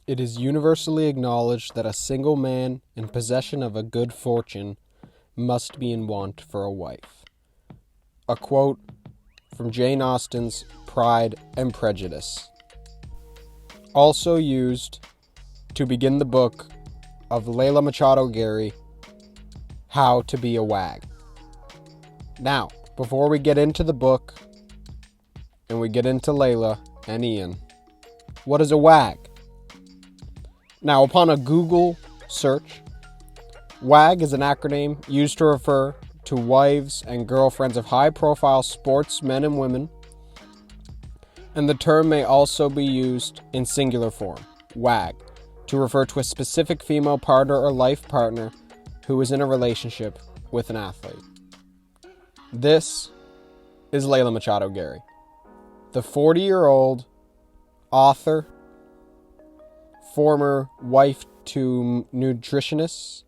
It is universally acknowledged that a single man in possession of a good fortune must be in want for a wife. A quote from Jane Austen's Pride and Prejudice. Also used to begin the book of Leila Machado Garry, How to Be a Wag. Now, before we get into the book and we get into Leila and Ian, what is a wag? Now, upon a Google search, WAG is an acronym used to refer to wives and girlfriends of high-profile sportsmen and women, and the term may also be used in singular form, WAG, to refer to a specific female partner or life partner who is in a relationship with an athlete. This is Leila Machado Garry, the 40-year-old author, former wife to nutritionist,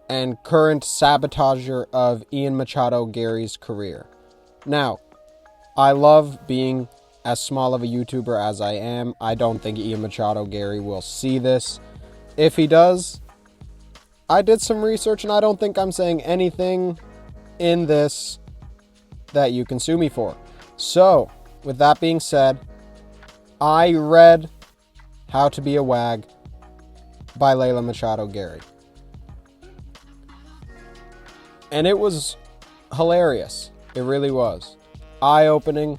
and current sabotager of Ian Machado Garry's career. Now, I love being as small of a YouTuber as I am. I don't think Ian Machado Garry will see this. If he does, I did some research and I don't think I'm saying anything in this that you can sue me for. So, with that being said, I read How to Be a Wag by Leila Machado Garry. And it was hilarious. It really was. Eye-opening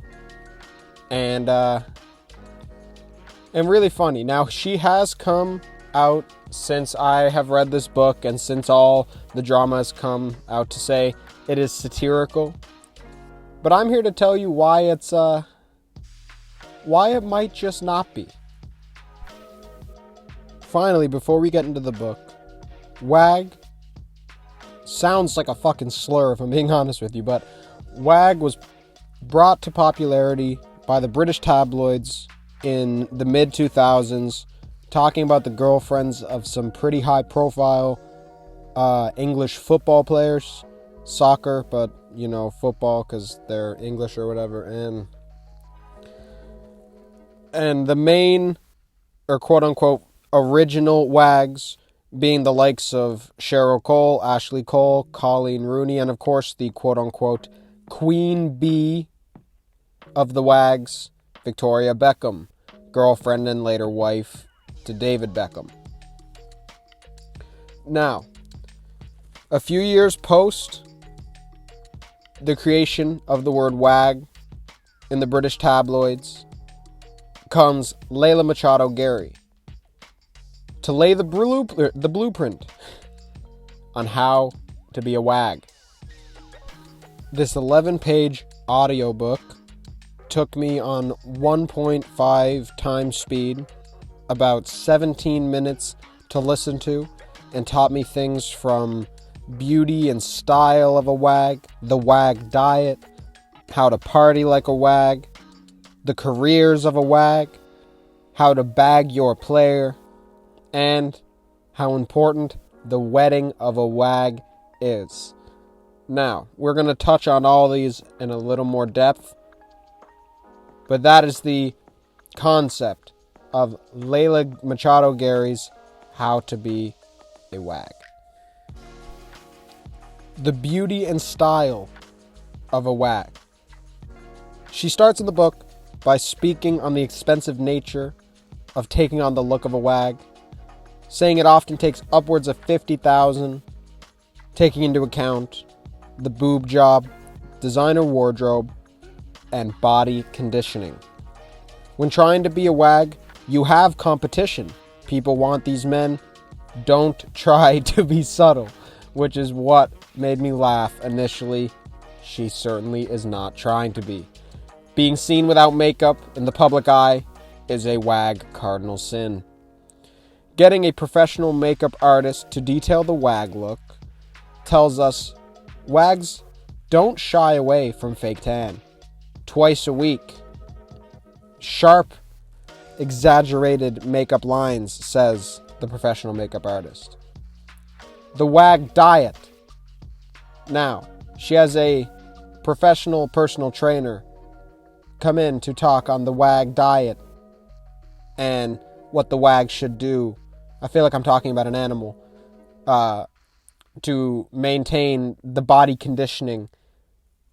and really funny. Now, she has come out since I have read this book and since all the drama has come out to say it is satirical. But I'm here to tell you why it's why it might just not be. Finally, before we get into the book, wag sounds like a fucking slur if I'm being honest with you, but wag was brought to popularity by the British tabloids in the mid-2000s, talking about the girlfriends of some pretty high-profile English football players. Soccer, but, football because they're English or whatever. And the main, or quote-unquote, original wags being the likes of Cheryl Cole, Ashley Cole, Colleen Rooney, and of course the quote-unquote queen bee of the wags, Victoria Beckham, girlfriend and later wife to David Beckham. Now, a few years post the creation of the word wag in the British tabloids comes Leila Machado Garry to lay the blueprint on how to be a wag. This 11-page audiobook took me on 1.5 times speed, about 17 minutes to listen to, and taught me things from beauty and style of a wag, the wag diet, how to party like a wag, the careers of a wag, how to bag your player, and how important the wedding of a wag is. Now, we're going to touch on all these in a little more depth, but that is the concept of Leila Machado Garry's How to Be a Wag. The beauty and style of a wag. She starts in the book by speaking on the expensive nature of taking on the look of a wag, saying it often takes upwards of $50,000, taking into account the boob job, designer wardrobe, and body conditioning. When trying to be a wag, you have competition. People want these men. Don't try to be subtle, which is what made me laugh initially. She certainly is not trying to be. Being seen without makeup in the public eye is a wag cardinal sin. Getting a professional makeup artist to detail the wag look tells us wags don't shy away from fake tan. Twice a week. Sharp, exaggerated makeup lines, says the professional makeup artist. The wag diet. Now, she has a professional personal trainer come in to talk on the wag diet and what the wag should do. I feel like I'm talking about an animal. To maintain the body conditioning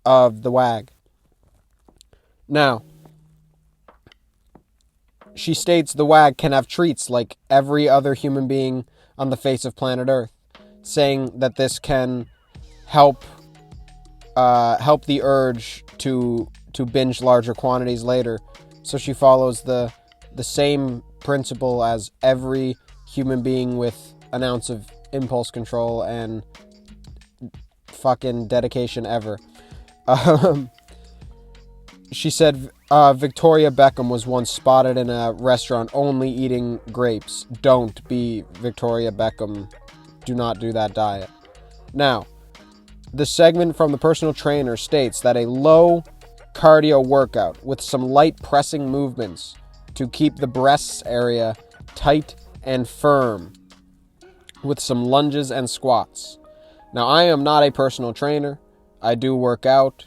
of the wag. Now, she states the wag can have treats like every other human being on the face of planet Earth, saying that this can help the urge to binge larger quantities later. So she follows the same principle as every human being with an ounce of impulse control and fucking dedication ever. She said Victoria Beckham was once spotted in a restaurant only eating grapes. Don't be Victoria Beckham. Do not do that diet. Now, the segment from the personal trainer states that a low cardio workout with some light pressing movements to keep the breasts area tight and firm, with some lunges and squats. Now, I am not a personal trainer. I do work out.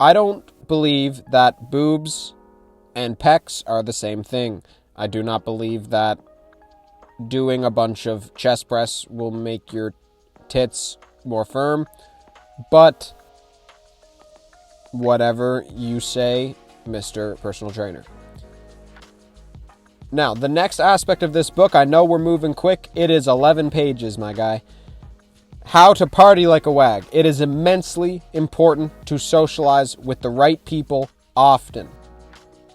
I don't believe that boobs and pecs are the same thing. I do not believe that doing a bunch of chest press will make your tits more firm. But whatever you say, Mr. Personal Trainer. Now, the next aspect of this book, I know we're moving quick. It is 11 pages, my guy. How to party like a wag. It is immensely important to socialize with the right people often.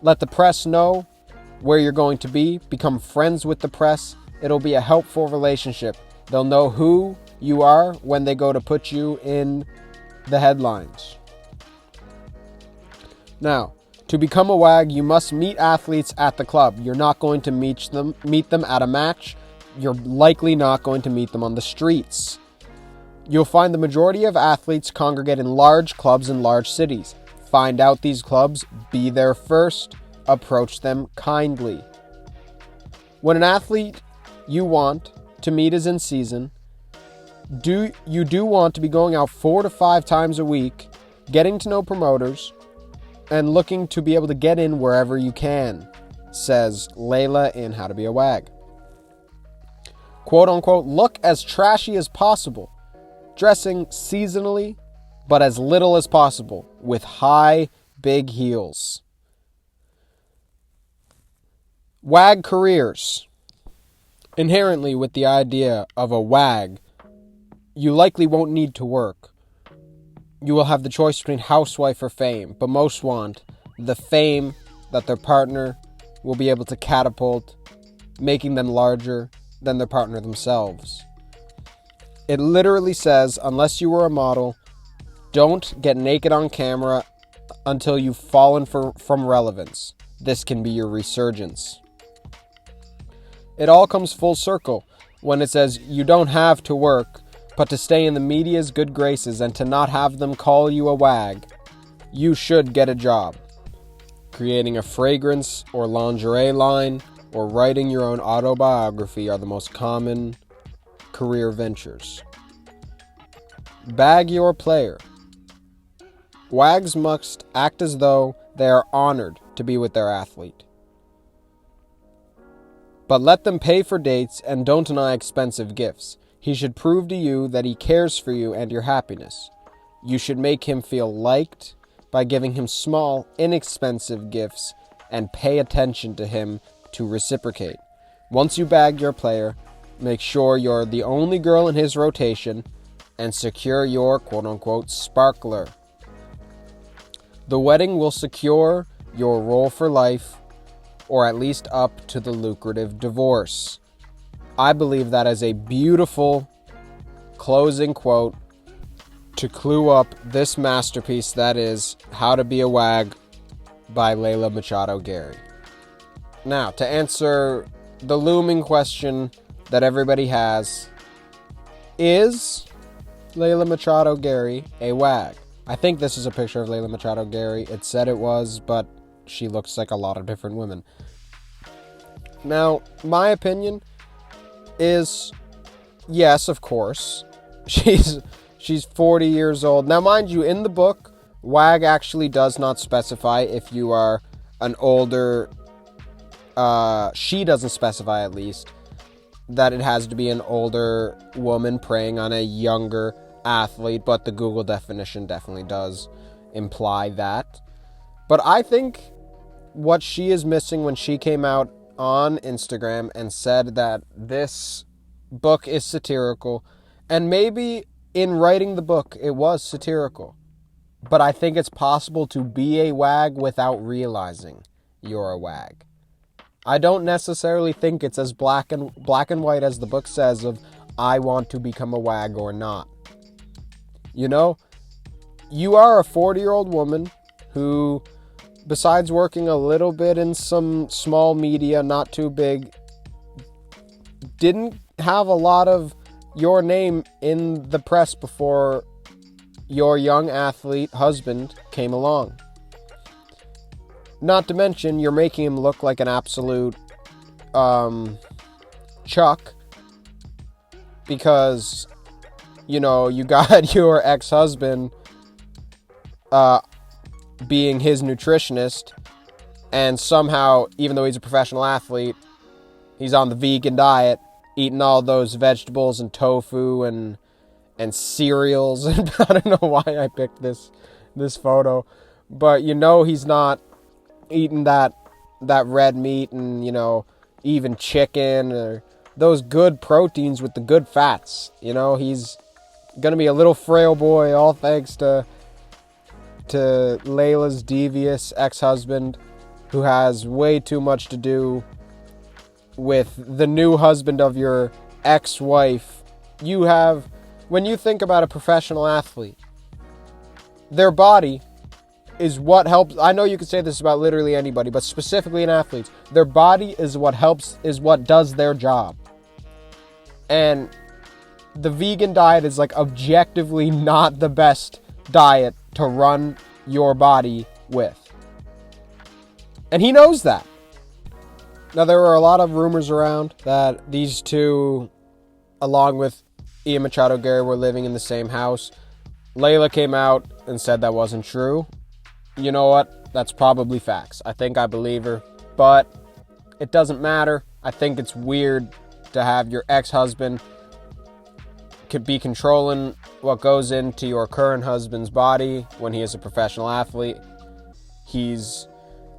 Let the press know where you're going to be. Become friends with the press. It'll be a helpful relationship. They'll know who you are when they go to put you in the headlines. Now, to become a wag, you must meet athletes at the club. You're not going to meet them at a match. You're likely not going to meet them on the streets. You'll find the majority of athletes congregate in large clubs in large cities. Find out these clubs, be there first, approach them kindly. When an athlete you want to meet is in season, you do want to be going out 4 to 5 times a week, getting to know promoters, and looking to be able to get in wherever you can, says Leila in How to Be a Wag. Quote unquote, look as trashy as possible, dressing seasonally, but as little as possible, with high, big heels. Wag careers. Inherently, with the idea of a wag, you likely won't need to work. You will have the choice between housewife or fame, but most want the fame that their partner will be able to catapult, making them larger than their partner themselves. It literally says, unless you were a model, don't get naked on camera until you've fallen from relevance. This can be your resurgence. It all comes full circle when it says you don't have to work, but to stay in the media's good graces and to not have them call you a wag. You should get a job. Creating a fragrance or lingerie line or writing your own autobiography are the most common career ventures. Bag your player. Wags must act as though they are honored to be with their athlete. But let them pay for dates and don't deny expensive gifts. He should prove to you that he cares for you and your happiness. You should make him feel liked by giving him small, inexpensive gifts and pay attention to him to reciprocate. Once you bag your player, make sure you're the only girl in his rotation and secure your quote-unquote sparkler. The wedding will secure your role for life, or at least up to the lucrative divorce. I believe that is a beautiful closing quote to clue up this masterpiece that is How to Be a Wag by Leila Machado Garry. Now, to answer the looming question that everybody has, is Leila Machado Garry a wag? I think this is a picture of Leila Machado Garry. It said it was, but she looks like a lot of different women. Now, my opinion is, yes, of course. She's 40 years old. Now, mind you, in the book, wag actually does not specify if you are an older she doesn't specify, at least, that it has to be an older woman preying on a younger athlete, but the Google definition definitely does imply that. But I think what she is missing when she came out on Instagram and said that this book is satirical, and maybe in writing the book it was satirical, but I think it's possible to be a wag without realizing you're a wag. I don't necessarily think it's as black and white as the book says of I want to become a wag or not. You know, you are a 40-year-old woman who, besides working a little bit in some small media, not too big, didn't have a lot of your name in the press before your young athlete husband came along. Not to mention, you're making him look like an absolute chuck because, you know, you got your ex-husband being his nutritionist, and somehow, even though he's a professional athlete, he's on the vegan diet, eating all those vegetables and tofu and cereals. I don't know why I picked this photo, but you know he's not eating that red meat and, you know, even chicken or those good proteins with the good fats. You know, he's gonna be a little frail boy, all thanks to Leila's devious ex-husband, who has way too much to do with the new husband of your ex-wife. When you think about a professional athlete, their body is what helps. I know you could say this about literally anybody, but specifically in athletes, their body is what helps, is what does their job. And the vegan diet is like objectively not the best diet to run your body with. And he knows that. Now, there were a lot of rumors around that these two, along with Ian Machado Garry, were living in the same house. Leila came out and said that wasn't true. You know what? That's probably facts. I think I believe her. But it doesn't matter. I think it's weird to have your ex-husband could be controlling what goes into your current husband's body when he is a professional athlete. He's,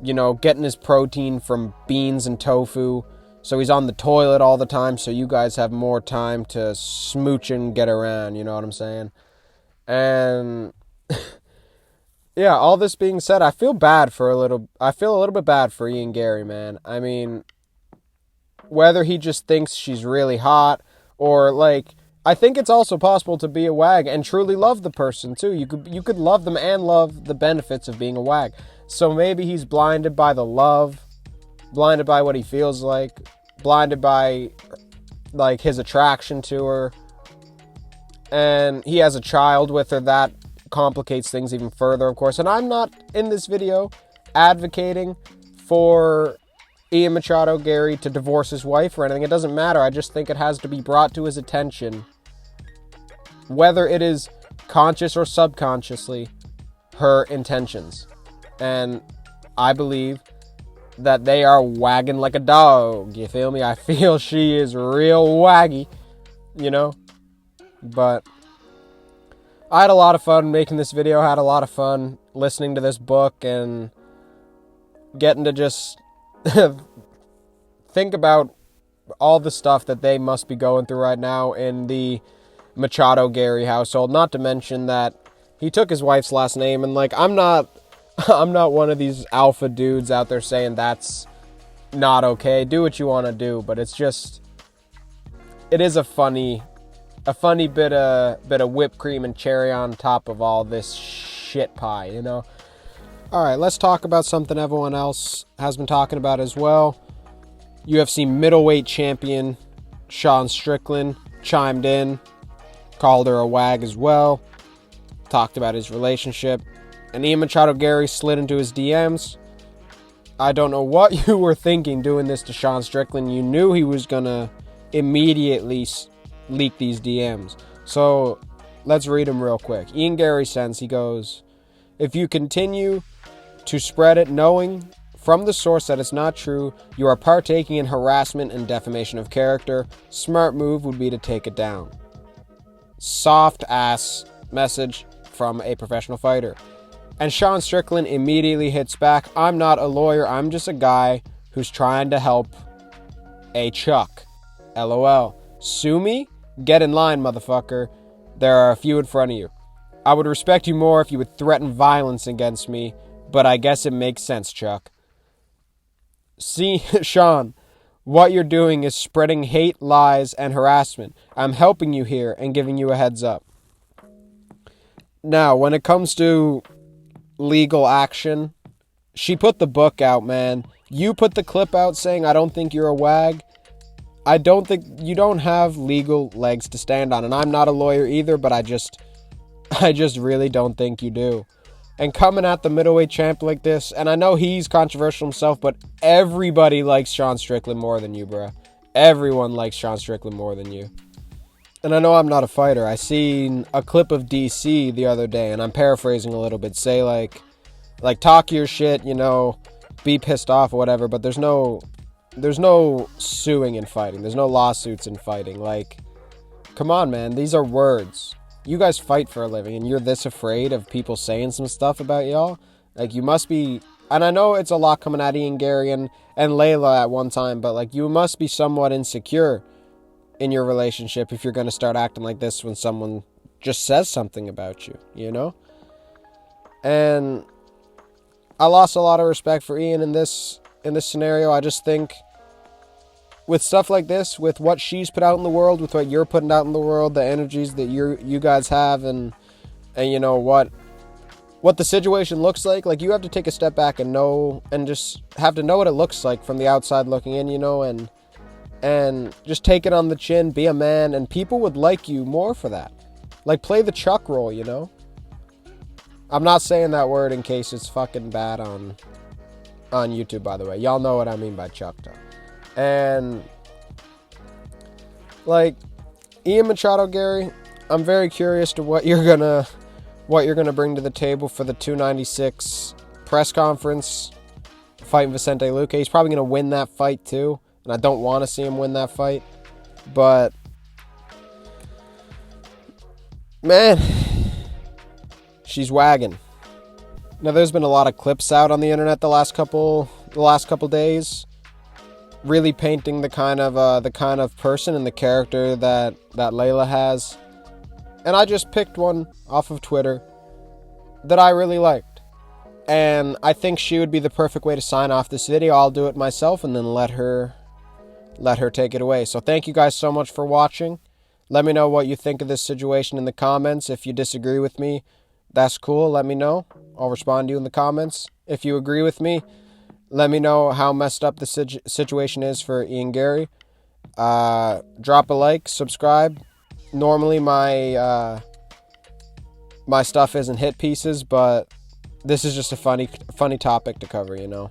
you know, getting his protein from beans and tofu. So he's on the toilet all the time, so you guys have more time to smooch and get around, you know what I'm saying? And yeah, all this being said, I feel a little bit bad for Ian Garry, man. I mean, whether he just thinks she's really hot, or like, I think it's also possible to be a wag and truly love the person too. You could love them and love the benefits of being a wag. So maybe he's blinded by the love, blinded by what he feels like, blinded by like his attraction to her, and he has a child with her. That complicates things even further, of course. And I'm not in this video advocating for Ian Machado Garry to divorce his wife or anything. It doesn't matter. I just think it has to be brought to his attention, whether it is conscious or subconsciously, her intentions. And I believe that they are wagging like a dog. You feel me? I feel she is real waggy, you know? But I had a lot of fun making this video. I had a lot of fun listening to this book and getting to just think about all the stuff that they must be going through right now in the Machado Garry household. Not to mention that he took his wife's last name, and like, I'm not one of these alpha dudes out there saying that's not okay. Do what you want to do, but it's just, it is a funny bit of whipped cream and cherry on top of all this shit pie, you know? All right, let's talk about something everyone else has been talking about as well. UFC middleweight champion Sean Strickland chimed in, called her a wag as well, talked about his relationship, and Ian Machado Garry slid into his DMs. I don't know what you were thinking doing this to Sean Strickland. You knew he was gonna immediately leak these DMs. So let's read them real quick. Ian Garry sends, he goes, "If you continue to spread it knowing from the source that it's not true. You are partaking in harassment and defamation of character. Smart move would be to take it down. Soft ass message from a professional fighter. And Sean Strickland immediately hits back. I'm not a lawyer. I'm just a guy who's trying to help a Chuck. LOL. Sue me? Get in line, motherfucker. There are a few in front of you. I would respect you more if you would threaten violence against me, but I guess it makes sense, Chuck. See, Sean, what you're doing is spreading hate, lies, and harassment. I'm helping you here and giving you a heads up. Now, when it comes to legal action, she put the book out, man. You put the clip out saying, I don't think you're a wag. I don't think you don't have legal legs to stand on. And I'm not a lawyer either, but I just really don't think you do. And coming at the middleweight champ like this, and I know he's controversial himself, but everybody likes Sean Strickland more than you, bruh. Everyone likes Sean Strickland more than you. And I know I'm not a fighter. I seen a clip of DC the other day, and I'm paraphrasing a little bit. Say like talk your shit, you know, be pissed off or whatever, but there's no suing in fighting. There's no lawsuits in fighting. Like, come on, man. These are words. You guys fight for a living, and you're this afraid of people saying some stuff about y'all? Like, you must be... And I know it's a lot coming at Ian Garry and Leila at one time, but, like, you must be somewhat insecure in your relationship if you're going to start acting like this when someone just says something about you, you know? And I lost a lot of respect for Ian in this scenario. I just think with stuff like this, with what she's put out in the world, with what you're putting out in the world, the energies that you guys have, and you know what the situation looks like you have to take a step back and know, and just have to know what it looks like from the outside looking in, you know, and just take it on the chin, be a man, and people would like you more for that. Like, play the Chuck role, you know? I'm not saying that word in case it's fucking bad on YouTube, by the way. Y'all know what I mean by Chuck, though. And, like, Ian Machado Garry, I'm very curious to what you're gonna bring to the table for the 296 press conference, fighting Vicente Luque. He's probably gonna win that fight too, and I don't want to see him win that fight. But, man, she's wagging. Now, there's been a lot of clips out on the internet the last couple days, really painting the kind of person and the character that Leila has. And I just picked one off of Twitter that I really liked. And I think she would be the perfect way to sign off this video. I'll do it myself and then let her take it away. So thank you guys so much for watching. Let me know what you think of this situation in the comments. If you disagree with me, that's cool. Let me know. I'll respond to you in the comments. If you agree with me, let me know how messed up the situation is for Ian Garry. Drop a like, subscribe. Normally my stuff isn't hit pieces, but this is just a funny topic to cover, you know.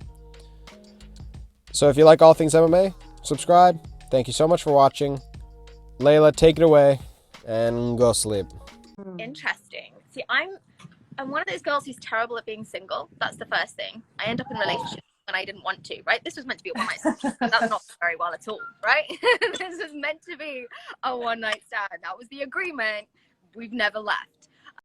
So if you like all things MMA, subscribe. Thank you so much for watching. Leila, take it away and go sleep. Interesting. See, I'm one of those girls who's terrible at being single. That's the first thing. I end up in relationships when I didn't want to, right? This was meant to be a one-night stand. That's not very well at all, right? This was meant to be a one-night stand. That was the agreement. We've never left.